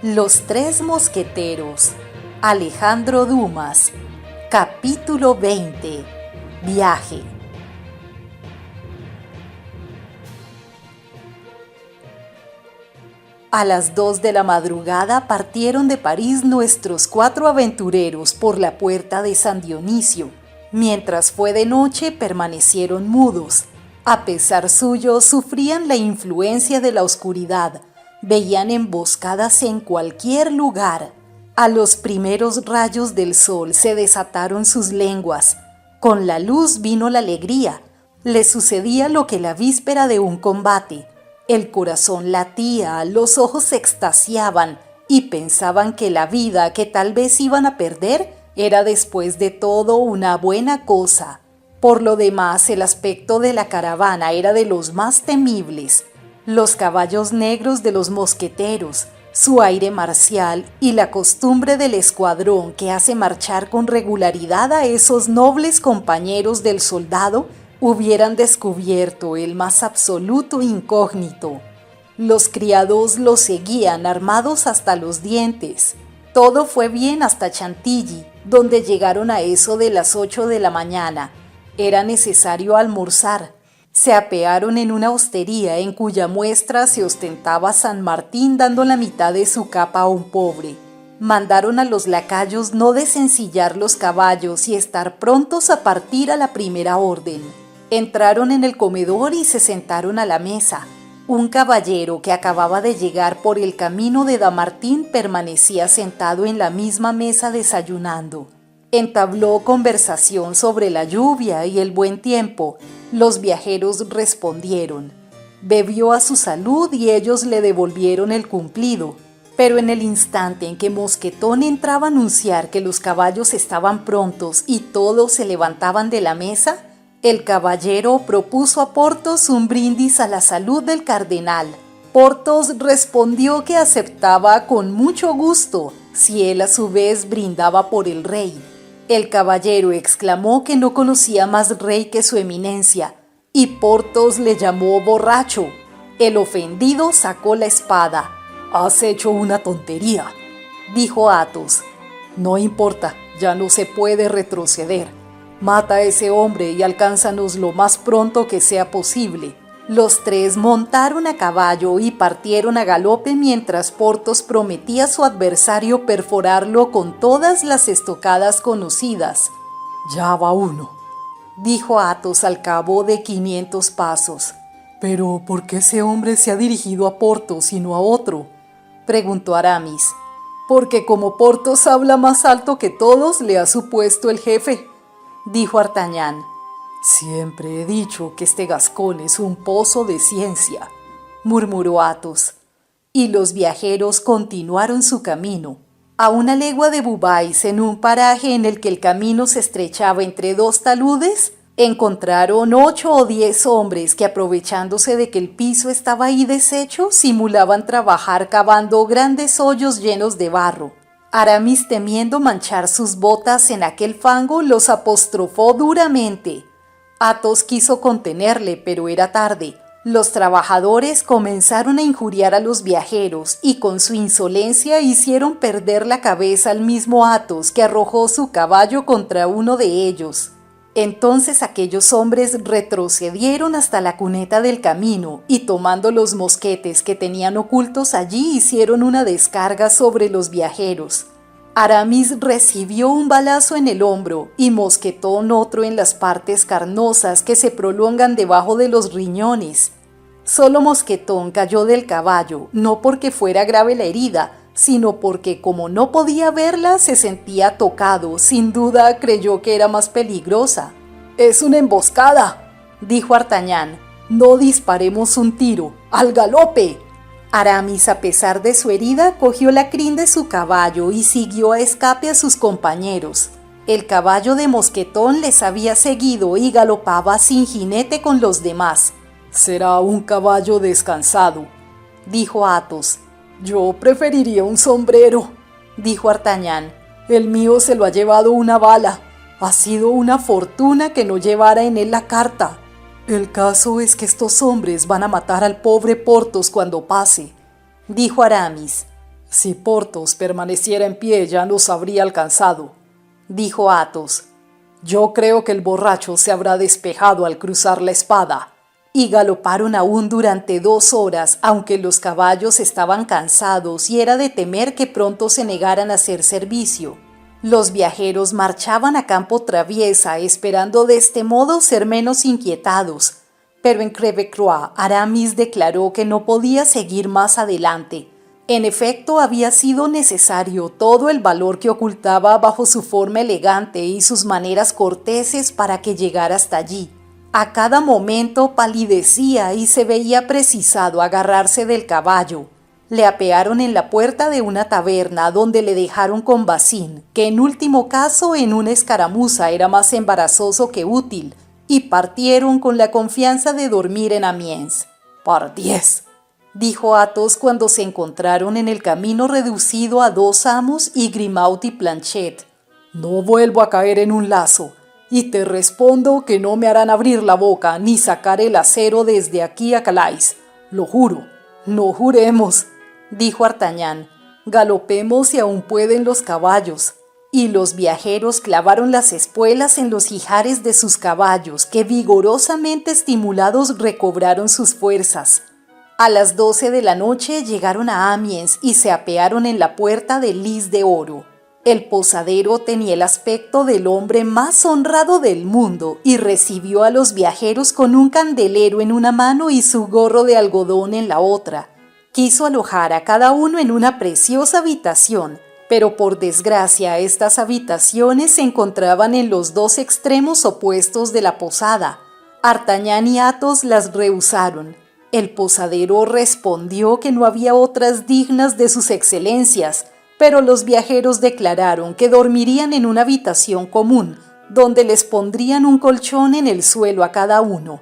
Los tres mosqueteros. Alejandro Dumas. Capítulo 20. Viaje. A las 2 de la madrugada partieron de París nuestros 4 aventureros por la puerta de San Dionisio. Mientras fue de noche permanecieron mudos. A pesar suyo sufrían la influencia de la oscuridad. Veían emboscadas en cualquier lugar. A los primeros rayos del sol se desataron sus lenguas. Con la luz vino la alegría. Les sucedía lo que la víspera de un combate. El corazón latía, los ojos se extasiaban y pensaban que la vida que tal vez iban a perder era después de todo una buena cosa. Por lo demás, el aspecto de la caravana era de los más temibles. Los caballos negros de los mosqueteros, su aire marcial y la costumbre del escuadrón que hace marchar con regularidad a esos nobles compañeros del soldado hubieran descubierto el más absoluto incógnito. Los criados los seguían armados hasta los dientes. Todo fue bien hasta Chantilly, donde llegaron a eso de las 8 de la mañana. Era necesario almorzar. Se apearon en una hostería en cuya muestra se ostentaba San Martín dando la mitad de su capa a un pobre. Mandaron a los lacayos no desencillar los caballos y estar prontos a partir a la primera orden. Entraron en el comedor y se sentaron a la mesa. Un caballero que acababa de llegar por el camino de Damartín permanecía sentado en la misma mesa desayunando. Entabló conversación sobre la lluvia y el buen tiempo. Los viajeros respondieron. Bebió a su salud y ellos le devolvieron el cumplido. Pero en el instante en que Mosquetón entraba a anunciar que los caballos estaban prontos y todos se levantaban de la mesa, el caballero propuso a Porthos un brindis a la salud del cardenal. Porthos respondió que aceptaba con mucho gusto, si él a su vez brindaba por el rey. El caballero exclamó que no conocía más rey que su eminencia, y Porthos le llamó borracho. El ofendido sacó la espada. «Has hecho una tontería», dijo Athos. «No importa, ya no se puede retroceder. Mata a ese hombre y alcánzanos lo más pronto que sea posible». Los tres montaron a caballo y partieron a galope mientras Porthos prometía a su adversario perforarlo con todas las estocadas conocidas. «Ya va uno», dijo Athos al cabo de 500 pasos. «¿Pero por qué ese hombre se ha dirigido a Porthos y no a otro?», preguntó Aramis. «Porque como Porthos habla más alto que todos, le ha supuesto el jefe», dijo Artagnan. «Siempre he dicho que este Gascón es un pozo de ciencia», murmuró Athos. Y los viajeros continuaron su camino. A una legua de Bubáis, en un paraje en el que el camino se estrechaba entre dos taludes, encontraron 8 o 10 hombres que, aprovechándose de que el piso estaba ahí deshecho, simulaban trabajar cavando grandes hoyos llenos de barro. Aramis, temiendo manchar sus botas en aquel fango, los apostrofó duramente. Athos quiso contenerle, pero era tarde. Los trabajadores comenzaron a injuriar a los viajeros y con su insolencia hicieron perder la cabeza al mismo Athos, que arrojó su caballo contra uno de ellos. Entonces aquellos hombres retrocedieron hasta la cuneta del camino y, tomando los mosquetes que tenían ocultos allí, hicieron una descarga sobre los viajeros. Aramis recibió un balazo en el hombro y Mosquetón otro en las partes carnosas que se prolongan debajo de los riñones. Solo Mosquetón cayó del caballo, no porque fuera grave la herida, sino porque, como no podía verla, se sentía tocado. Sin duda creyó que era más peligrosa. «Es una emboscada», dijo Artagnan. «No disparemos un tiro. ¡Al galope!». Aramis, a pesar de su herida, cogió la crin de su caballo y siguió a escape a sus compañeros. El caballo de Mosquetón les había seguido y galopaba sin jinete con los demás. «Será un caballo descansado», dijo Athos. «Yo preferiría un sombrero», dijo Artagnan. «El mío se lo ha llevado una bala. Ha sido una fortuna que no llevara en él la carta». «El caso es que estos hombres van a matar al pobre Porthos cuando pase», dijo Aramis. Si Porthos permaneciera en pie ya nos habría alcanzado, dijo Athos. Yo creo que el borracho se habrá despejado al cruzar la espada. Y galoparon aún durante 2 horas, aunque los caballos estaban cansados y era de temer que pronto se negaran a hacer servicio. Los viajeros marchaban a campo traviesa, esperando de este modo ser menos inquietados. Pero en Crèvecroix, Aramis declaró que no podía seguir más adelante. En efecto, había sido necesario todo el valor que ocultaba bajo su forma elegante y sus maneras corteses para que llegara hasta allí. A cada momento palidecía y se veía precisado a agarrarse del caballo. Le apearon en la puerta de una taberna donde le dejaron con Bazin, que en último caso en una escaramuza era más embarazoso que útil, y partieron con la confianza de dormir en Amiens. «Pardiez», dijo Athos cuando se encontraron en el camino reducido a 2 amos y Grimaud y Planchet. «No vuelvo a caer en un lazo, y te respondo que no me harán abrir la boca ni sacar el acero desde aquí a Calais. Lo juro». «No juremos», dijo Artagnan. «Galopemos y aún pueden los caballos». Y los viajeros clavaron las espuelas en los ijares de sus caballos, que vigorosamente estimulados recobraron sus fuerzas. A las 12 de la noche llegaron a Amiens y se apearon en la puerta del Lys de Oro. El posadero tenía el aspecto del hombre más honrado del mundo y recibió a los viajeros con un candelero en una mano y su gorro de algodón en la otra. Quiso alojar a cada uno en una preciosa habitación, pero por desgracia estas habitaciones se encontraban en los 2 extremos opuestos de la posada. Artagnan y Athos las rehusaron. El posadero respondió que no había otras dignas de sus excelencias, pero los viajeros declararon que dormirían en una habitación común, donde les pondrían un colchón en el suelo a cada uno.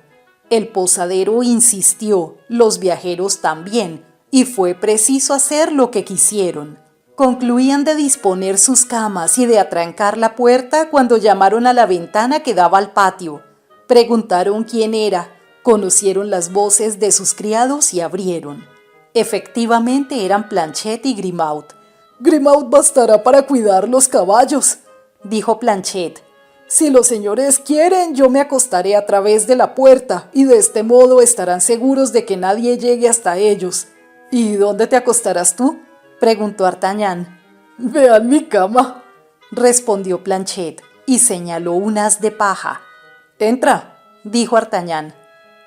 El posadero insistió, los viajeros también, y fue preciso hacer lo que quisieron. Concluían de disponer sus camas y de atrancar la puerta cuando llamaron a la ventana que daba al patio. Preguntaron quién era, conocieron las voces de sus criados y abrieron. Efectivamente eran Planchet y Grimaud. «Grimaud bastará para cuidar los caballos», dijo Planchet. «Si los señores quieren, yo me acostaré a través de la puerta y de este modo estarán seguros de que nadie llegue hasta ellos». «¿Y dónde te acostarás tú?», preguntó Artagnan. «Vean mi cama», respondió Planchet y señaló un haz de paja. «Entra», dijo Artagnan.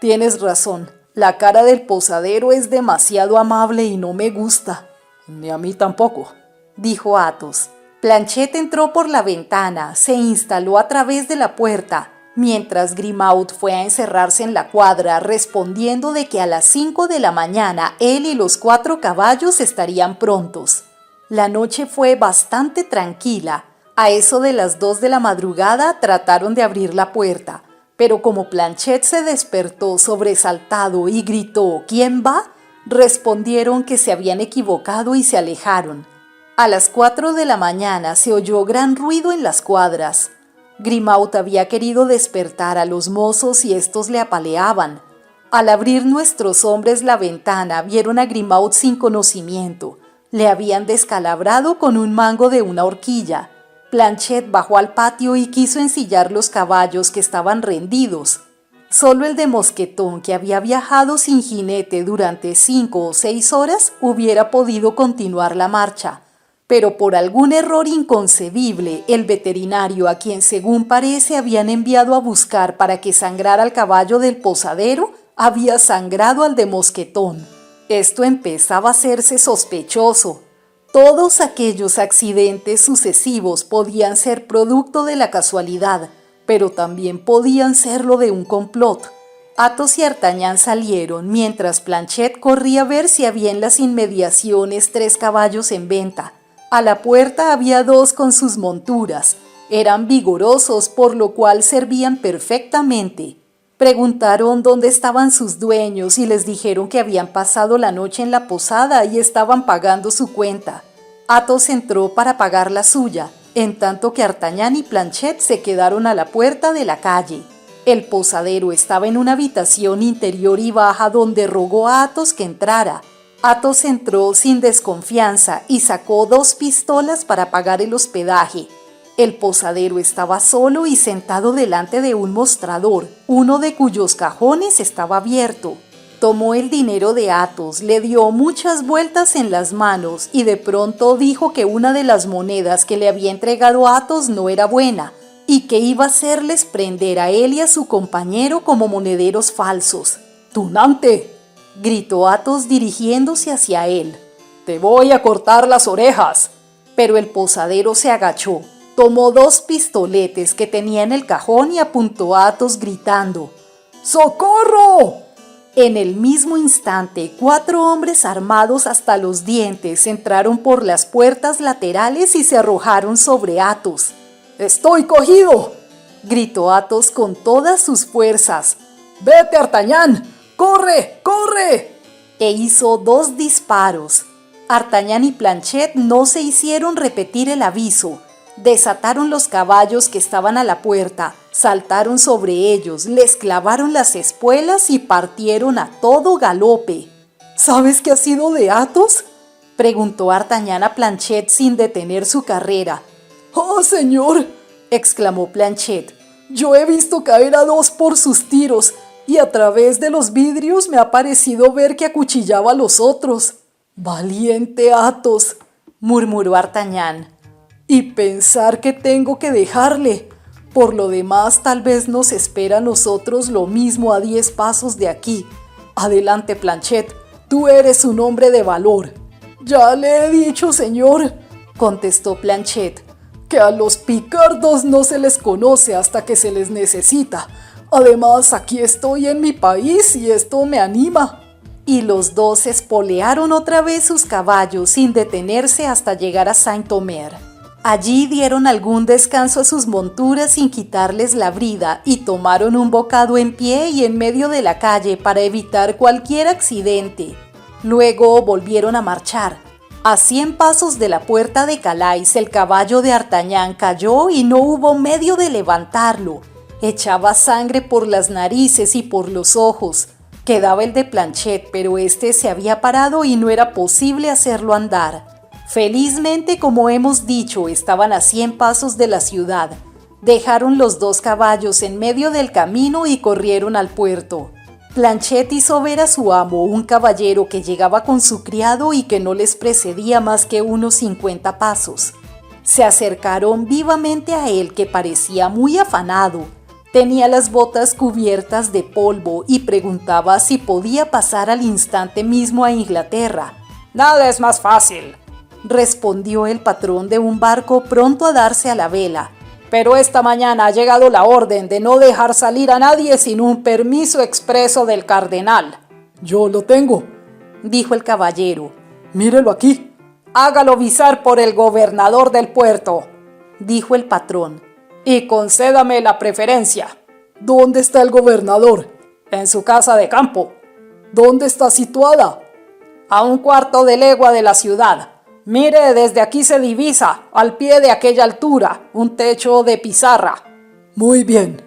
«Tienes razón, la cara del posadero es demasiado amable y no me gusta». «Ni a mí tampoco», dijo Athos. Planchet entró por la ventana, se instaló a través de la puerta, mientras Grimaud fue a encerrarse en la cuadra respondiendo de que a las 5 de la mañana él y los 4 caballos estarían prontos. La noche fue bastante tranquila. A eso de las 2 de la madrugada trataron de abrir la puerta, pero como Planchet se despertó sobresaltado y gritó «¿Quién va?», respondieron que se habían equivocado y se alejaron. A las 4 de la mañana se oyó gran ruido en las cuadras. Grimaud había querido despertar a los mozos y estos le apaleaban. Al abrir nuestros hombres la ventana, vieron a Grimaud sin conocimiento. Le habían descalabrado con un mango de una horquilla. Planchet bajó al patio y quiso ensillar los caballos que estaban rendidos. Solo el de Mosquetón, que había viajado sin jinete durante 5 o 6 horas, hubiera podido continuar la marcha. Pero por algún error inconcebible, el veterinario, a quien según parece habían enviado a buscar para que sangrara al caballo del posadero, había sangrado al de Mosquetón. Esto empezaba a hacerse sospechoso. Todos aquellos accidentes sucesivos podían ser producto de la casualidad, pero también podían serlo de un complot. Athos y Artagnan salieron, mientras Planchet corría a ver si había en las inmediaciones 3 caballos en venta. A la puerta había 2 con sus monturas. Eran vigorosos, por lo cual servían perfectamente. Preguntaron dónde estaban sus dueños y les dijeron que habían pasado la noche en la posada y estaban pagando su cuenta. Athos entró para pagar la suya, en tanto que Artagnan y Planchet se quedaron a la puerta de la calle. El posadero estaba en una habitación interior y baja donde rogó a Athos que entrara. Athos entró sin desconfianza y sacó 2 pistolas para pagar el hospedaje. El posadero estaba solo y sentado delante de un mostrador, uno de cuyos cajones estaba abierto. Tomó el dinero de Athos, le dio muchas vueltas en las manos y de pronto dijo que una de las monedas que le había entregado Athos no era buena y que iba a hacerles prender a él y a su compañero como monederos falsos. ¡Tunante!, gritó Athos dirigiéndose hacia él. «¡Te voy a cortar las orejas!». Pero el posadero se agachó, tomó 2 pistoletes que tenía en el cajón y apuntó a Athos gritando: «¡Socorro!». En el mismo instante, 4 hombres armados hasta los dientes entraron por las puertas laterales y se arrojaron sobre Athos. «¡Estoy cogido!», gritó Athos con todas sus fuerzas. «¡Vete, Artagnan! ¡Corre, corre!». E hizo 2 disparos. Artagnan y Planchet no se hicieron repetir el aviso. Desataron los caballos que estaban a la puerta, saltaron sobre ellos, les clavaron las espuelas y partieron a todo galope. «¿Sabes qué ha sido de Athos?», preguntó Artagnan a Planchet sin detener su carrera. «¡Oh, señor!», exclamó Planchet. «Yo he visto caer a 2 por sus tiros y a través de los vidrios me ha parecido ver que acuchillaba a los otros». «Valiente Athos», murmuró Artagnan. «Y pensar que tengo que dejarle. Por lo demás, tal vez nos espera a nosotros lo mismo a 10 pasos de aquí. Adelante, Planchet, tú eres un hombre de valor». «Ya le he dicho, señor», contestó Planchet, «que a los picardos no se les conoce hasta que se les necesita. Además, aquí estoy en mi país y esto me anima». Y los 2 espolearon otra vez sus caballos sin detenerse hasta llegar a Saint-Omer. Allí dieron algún descanso a sus monturas sin quitarles la brida y tomaron un bocado en pie y en medio de la calle para evitar cualquier accidente. Luego volvieron a marchar. A 100 pasos de la puerta de Calais, el caballo de Artagnan cayó y no hubo medio de levantarlo. Echaba sangre por las narices y por los ojos. Quedaba el de Planchet, pero este se había parado y no era posible hacerlo andar. Felizmente, como hemos dicho, estaban a 100 pasos de la ciudad. Dejaron los 2 caballos en medio del camino y corrieron al puerto. Planchet hizo ver a su amo un caballero que llegaba con su criado y que no les precedía más que unos 50 pasos. Se acercaron vivamente a él, que parecía muy afanado. Tenía las botas cubiertas de polvo y preguntaba si podía pasar al instante mismo a Inglaterra. «Nada es más fácil», respondió el patrón de un barco pronto a darse a la vela. «Pero esta mañana ha llegado la orden de no dejar salir a nadie sin un permiso expreso del cardenal». «Yo lo tengo», dijo el caballero. «Mírelo aquí». «Hágalo visar por el gobernador del puerto», dijo el patrón. «Y concédame la preferencia». «¿Dónde está el gobernador?» «En su casa de campo». «¿Dónde está situada?» «A 1/4 de legua de la ciudad. Mire, desde aquí se divisa, al pie de aquella altura, un techo de pizarra». «Muy bien»,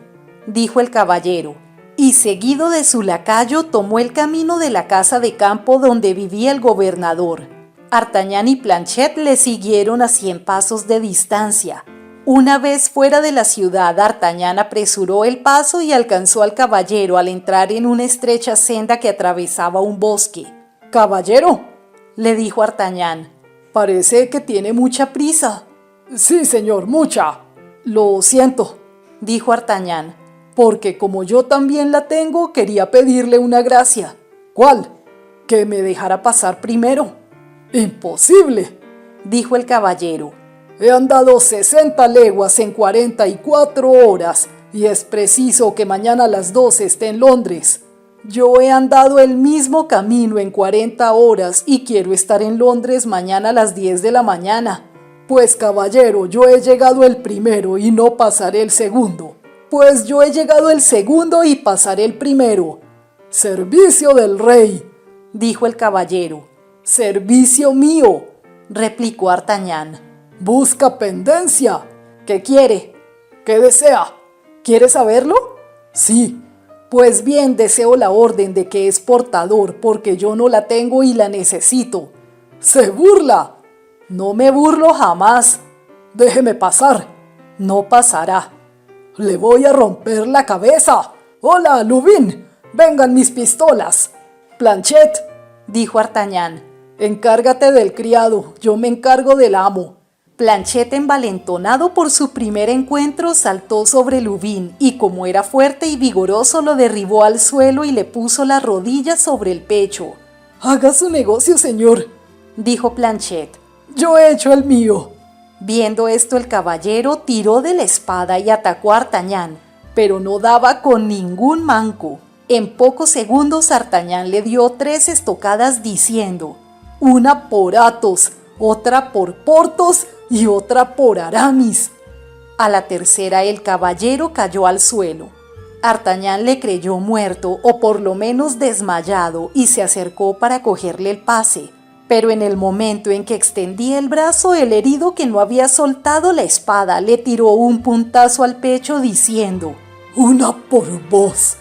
dijo el caballero, y seguido de su lacayo tomó el camino de la casa de campo donde vivía el gobernador. Artagnan y Planchet le siguieron a 100 pasos de distancia. Una vez fuera de la ciudad, Artagnan apresuró el paso y alcanzó al caballero al entrar en una estrecha senda que atravesaba un bosque. «Caballero», le dijo Artagnan, «parece que tiene mucha prisa». «Sí, señor, mucha». «Lo siento», dijo Artagnan, «porque como yo también la tengo, quería pedirle una gracia». «¿Cuál?». «Que me dejara pasar primero». «Imposible», dijo el caballero. «He andado 60 leguas en 44 horas y es preciso que mañana a las 12 esté en Londres. Yo he andado el mismo camino en 40 horas y quiero estar en Londres mañana a las 10 de la mañana. Pues caballero, yo he llegado el primero y no pasaré el segundo. Pues yo he llegado el segundo y pasaré el primero». «Servicio del rey», dijo el caballero. «Servicio mío», replicó Artagnan. «Busca pendencia». «¿Qué quiere?». «¿Qué desea?». «¿Quiere saberlo?». «Sí». Pues bien, deseo la orden de que es portador, porque yo no la tengo y la necesito. ¡Se burla! No me burlo jamás. Déjeme pasar. No pasará. Le voy a romper la cabeza. ¡Hola, Lubin! ¡Vengan mis pistolas! Planchet, dijo Artagnan, encárgate del criado, yo me encargo del amo. Planchet, envalentonado por su primer encuentro, saltó sobre Lubin y como era fuerte y vigoroso lo derribó al suelo y le puso las rodillas sobre el pecho. «Haga su negocio, señor», dijo Planchet. «Yo he hecho el mío». Viendo esto, el caballero tiró de la espada y atacó a Artagnan, pero no daba con ningún manco. En pocos segundos Artagnan le dio 3 estocadas diciendo: «Una por Athos, otra por Porthos y otra por Aramis». A la tercera el caballero cayó al suelo. Artagnan le creyó muerto o por lo menos desmayado y se acercó para cogerle el pase. Pero en el momento en que extendía el brazo, el herido, que no había soltado la espada, le tiró un puntazo al pecho diciendo: «Una por vos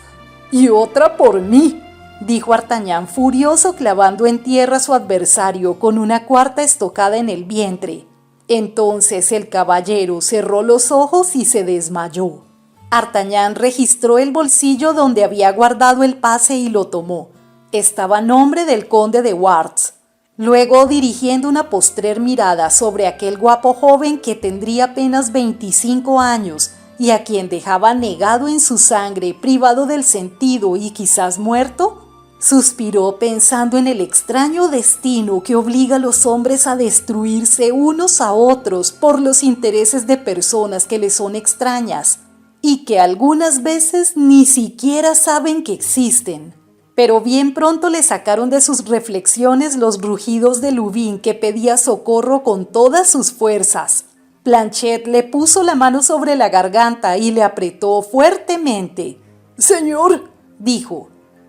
y otra por mí», dijo Artagnan furioso, clavando en tierra a su adversario con una 4ª estocada en el vientre. Entonces el caballero cerró los ojos y se desmayó. Artagnan registró el bolsillo donde había guardado el pase y lo tomó. Estaba a nombre del conde de Wardes. Luego, dirigiendo una postrer mirada sobre aquel guapo joven que tendría apenas 25 años y a quien dejaba negado en su sangre, privado del sentido y quizás muerto, suspiró pensando en el extraño destino que obliga a los hombres a destruirse unos a otros por los intereses de personas que les son extrañas y que algunas veces ni siquiera saben que existen. Pero bien pronto le sacaron de sus reflexiones los rugidos de Lubin, que pedía socorro con todas sus fuerzas. Planchet le puso la mano sobre la garganta y le apretó fuertemente. «Señor», dijo,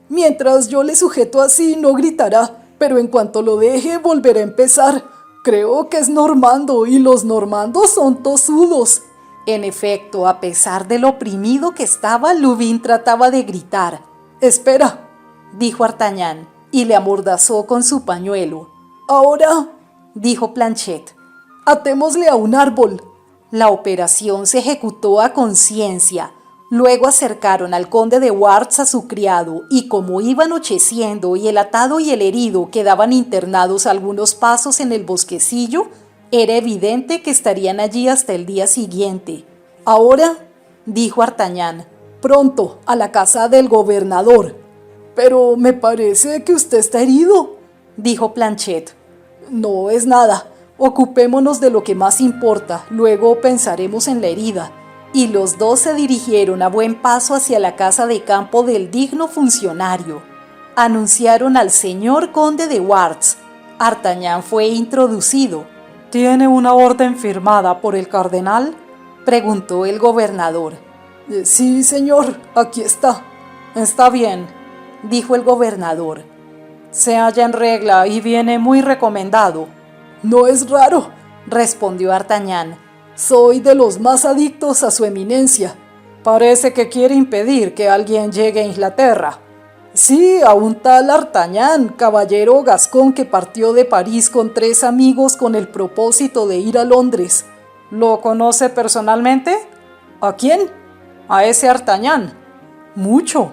«mientras yo le sujeto así no gritará, pero en cuanto lo deje volverá a empezar. Creo que es normando y los normandos son tosudos». En efecto, a pesar de lo oprimido que estaba, Lubin trataba de gritar. «Espera», dijo Artagnan, y le amordazó con su pañuelo. «Ahora», dijo Planchet, «atémosle a un árbol». La operación se ejecutó a conciencia. Luego acercaron al conde de Wardes a su criado, y como iba anocheciendo y el atado y el herido quedaban internados a algunos pasos en el bosquecillo, era evidente que estarían allí hasta el día siguiente. «Ahora», dijo Artagnan, «pronto a la casa del gobernador». «Pero me parece que usted está herido», dijo Planchet. «No es nada. Ocupémonos de lo que más importa. Luego pensaremos en la herida». Y los dos se dirigieron a buen paso hacia la casa de campo del digno funcionario. Anunciaron al señor conde de Wardes. Artagnan fue introducido. «¿Tiene una orden firmada por el cardenal?», preguntó el gobernador. «Sí, señor, aquí está». «Está bien», dijo el gobernador. «Se halla en regla y viene muy recomendado». «No es raro», respondió Artagnan. «Soy de los más adictos a su eminencia». «Parece que quiere impedir que alguien llegue a Inglaterra». «Sí, a un tal Artagnan, caballero gascón que partió de París con 3 amigos con el propósito de ir a Londres». «¿Lo conoce personalmente?» «¿A quién?» «A ese Artagnan». «Mucho».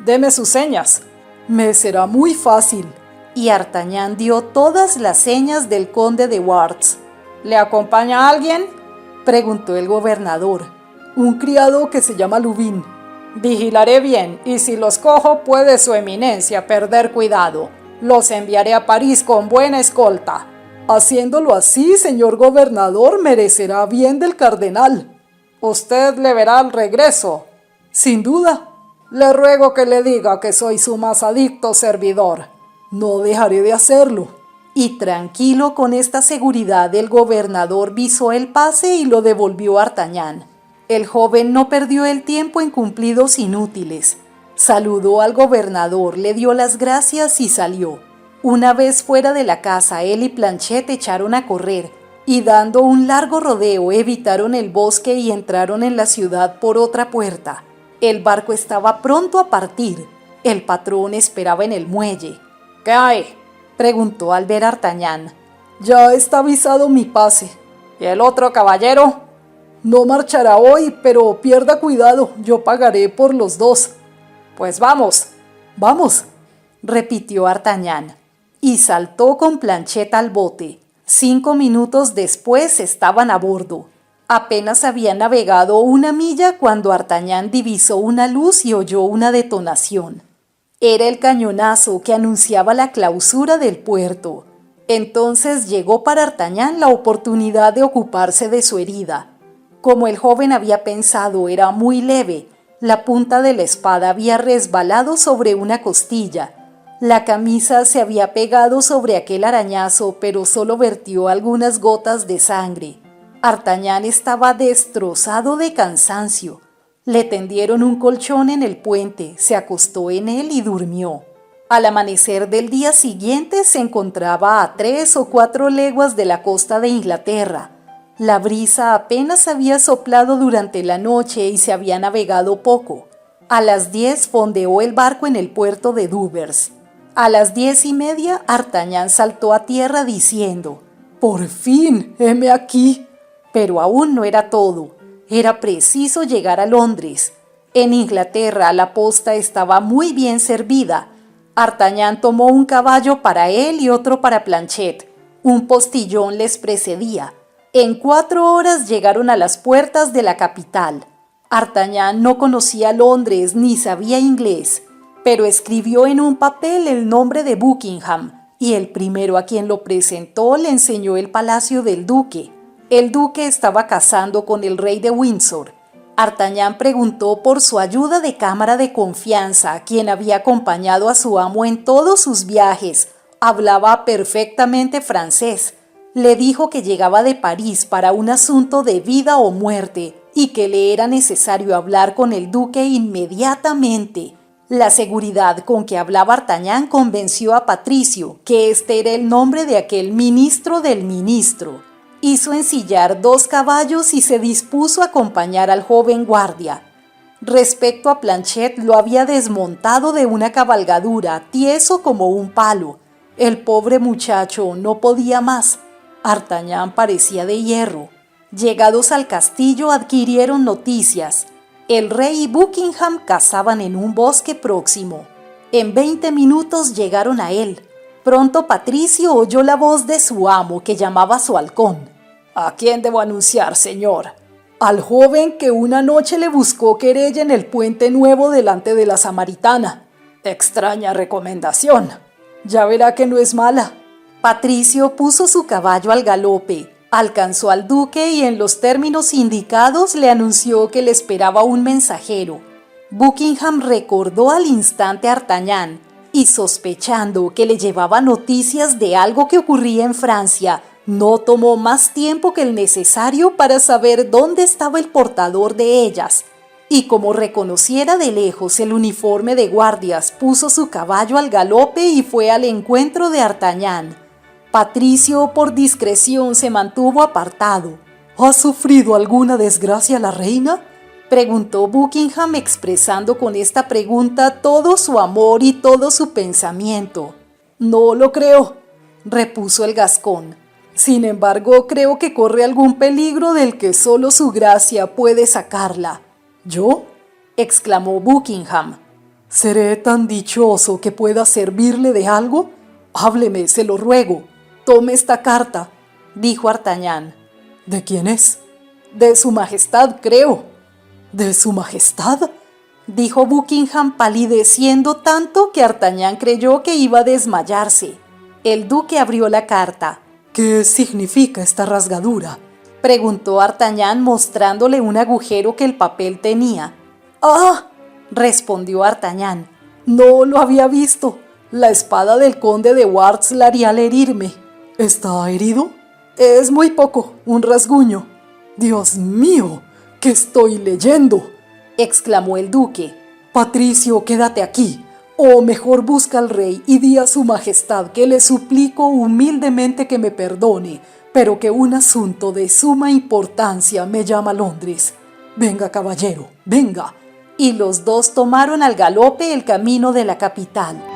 «Deme sus señas». «Me será muy fácil». Y Artagnan dio todas las señas del conde de Wardes. «¿Le acompaña alguien?», preguntó el gobernador. «Un criado que se llama Lubin». «Vigilaré bien, y si los cojo puede su eminencia perder cuidado. Los enviaré a París con buena escolta». «Haciéndolo así, señor gobernador, merecerá bien del cardenal». «Usted le verá al regreso». «Sin duda». «Le ruego que le diga que soy su más adicto servidor». «No dejaré de hacerlo». Y tranquilo con esta seguridad, el gobernador visó el pase y lo devolvió a Artagnan. El joven no perdió el tiempo en cumplidos inútiles. Saludó al gobernador, le dio las gracias y salió. Una vez fuera de la casa, él y Planchet echaron a correr y, dando un largo rodeo, evitaron el bosque y entraron en la ciudad por otra puerta. El barco estaba pronto a partir. El patrón esperaba en el muelle. «¿Qué hay?», preguntó al ver a Artagnan. «Ya está avisado mi pase». «¿Y el otro caballero?». «No marchará hoy, pero pierda cuidado, yo pagaré por los dos». «Pues vamos». «Vamos», repitió Artagnan, y saltó con Planchet al bote. 5 minutos después estaban a bordo. Apenas había navegado 1 milla cuando Artagnan divisó una luz y oyó una detonación. Era el cañonazo que anunciaba la clausura del puerto. Entonces llegó para Artagnan la oportunidad de ocuparse de su herida. Como el joven había pensado era muy leve, la punta de la espada había resbalado sobre una costilla. La camisa se había pegado sobre aquel arañazo, pero solo vertió algunas gotas de sangre. Artagnan estaba destrozado de cansancio. Le tendieron un colchón en el puente, se acostó en él y durmió. Al amanecer del día siguiente se encontraba a 3 o 4 leguas de la costa de Inglaterra. La brisa apenas había soplado durante la noche y se había navegado poco. A las 10 fondeó el barco en el puerto de Douvres. A las 10:30 Artagnan saltó a tierra diciendo: «¡Por fin, heme aquí!». Pero aún no era todo. Era preciso llegar a Londres. En Inglaterra la posta estaba muy bien servida. Artagnan tomó un caballo para él y otro para Planchet. Un postillón les precedía. En 4 horas llegaron a las puertas de la capital. Artagnan no conocía Londres ni sabía inglés, pero escribió en un papel el nombre de Buckingham y el primero a quien lo presentó le enseñó el palacio del duque. El duque estaba casando con el rey de Windsor. Artagnan preguntó por su ayuda de cámara de confianza, quien había acompañado a su amo en todos sus viajes. Hablaba perfectamente francés. Le dijo que llegaba de París para un asunto de vida o muerte y que le era necesario hablar con el duque inmediatamente. La seguridad con que hablaba Artagnan convenció a Patricio, que este era el nombre de aquel ministro del ministro. Hizo ensillar 2 caballos y se dispuso a acompañar al joven guardia. Respecto a Planchet, lo había desmontado de una cabalgadura, tieso como un palo. El pobre muchacho no podía más. Artagnan parecía de hierro. Llegados al castillo adquirieron noticias. El rey y Buckingham cazaban en un bosque próximo. En 20 minutos llegaron a él. Pronto Patricio oyó la voz de su amo que llamaba a su halcón. «¿A quién debo anunciar, señor?». «Al joven que una noche le buscó querella en el puente nuevo delante de la Samaritana». «Extraña recomendación». «Ya verá que no es mala». Patricio puso su caballo al galope, alcanzó al duque y en los términos indicados le anunció que le esperaba un mensajero. Buckingham recordó al instante a Artagnan y sospechando que le llevaba noticias de algo que ocurría en Francia, no tomó más tiempo que el necesario para saber dónde estaba el portador de ellas, y como reconociera de lejos el uniforme de guardias, puso su caballo al galope y fue al encuentro de Artagnan. Patricio, por discreción, se mantuvo apartado. «¿Ha sufrido alguna desgracia la reina?», preguntó Buckingham, expresando con esta pregunta todo su amor y todo su pensamiento. «No lo creo», repuso el gascón. «Sin embargo, creo que corre algún peligro del que solo su gracia puede sacarla». «¿Yo?», exclamó Buckingham. «¿Seré tan dichoso que pueda servirle de algo? Hábleme, se lo ruego. Tome esta carta», dijo Artagnan. «¿De quién es?». «De su majestad, creo». «¿De su majestad?», dijo Buckingham palideciendo tanto que Artagnan creyó que iba a desmayarse. El duque abrió la carta. «¿Qué significa esta rasgadura?», preguntó Artagnan mostrándole un agujero que el papel tenía. «¡Ah!», respondió Artagnan. «No lo había visto. La espada del conde de Wardes la haría al herirme». «¿Está herido?». «Es muy poco, un rasguño». «Dios mío, ¿qué estoy leyendo?», exclamó el duque. «Patricio, quédate aquí. O mejor busca al rey y di a su majestad que le suplico humildemente que me perdone, pero que un asunto de suma importancia me llama a Londres. Venga, caballero, venga». y los dos tomaron al galope el camino de la capital.